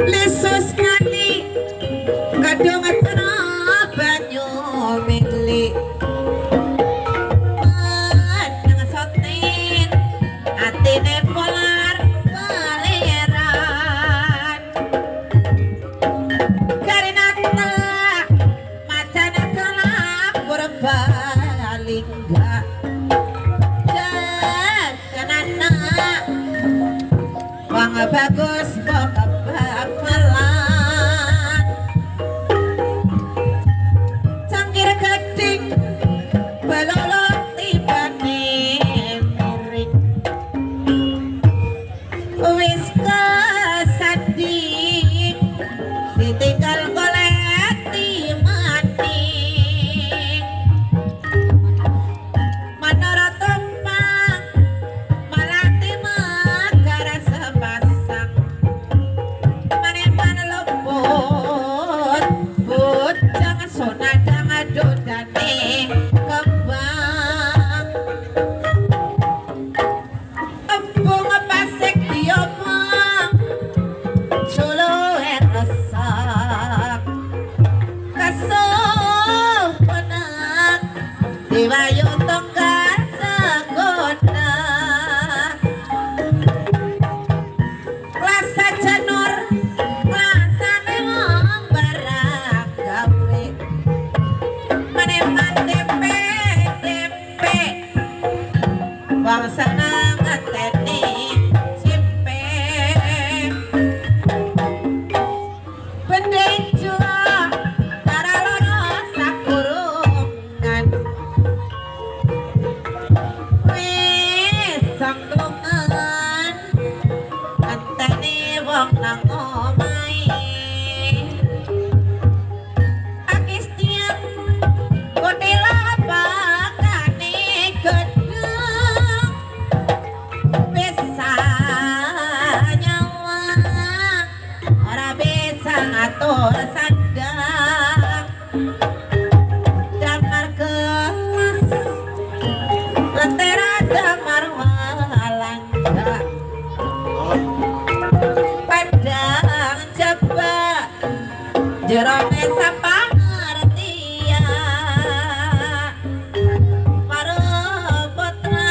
lesus ngati kadung acara banyu mili nang sotin atine polar baleran karinata macana kelap berbalingga janganana wang bagus boka bakalan cangkir gading balolot tibane miring wis kesanding ditinggal goleti maning manara tumpang malati magara sepasang maneman lembut bujang sonadang adodane kembang embung pasek diomong solo eresak kasupenak diwayu tonggar segona Klasa janur klasa memang barang gawe maneman tempe tempe bangsa ngateni simpe pendejo taralono sakurungan wis sangklungan antene wong nang omahe akis tiang kotela bakane gedung bisa nyawa ora bisa ngatur sandang damar kelas lentera damar walangga padang jaba jerone sapa ngertia maruputra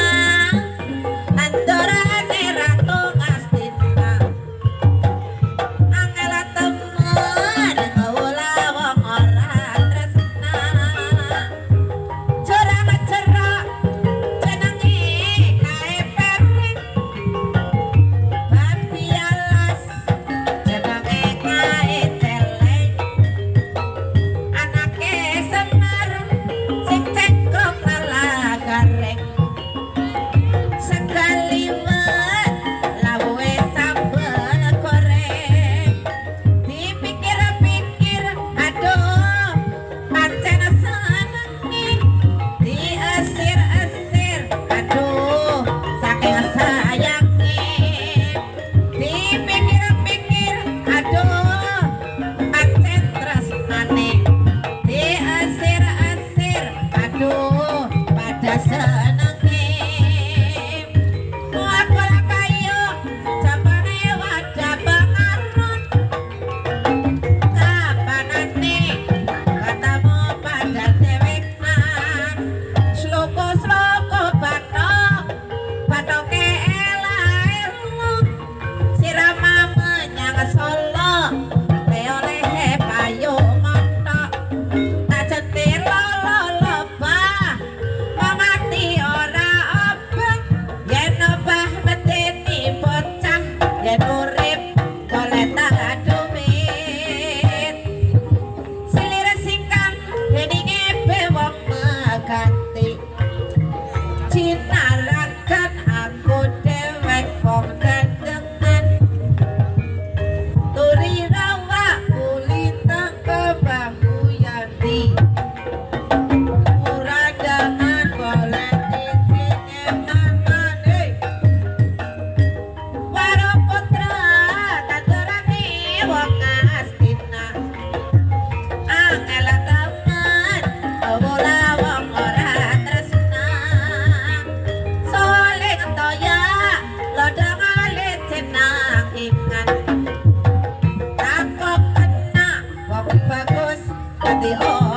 andorane ratu ngastina angela temen kawula wong ora tresna curang cerak jenenge kae pereng babi alas jenenge kae celeng oh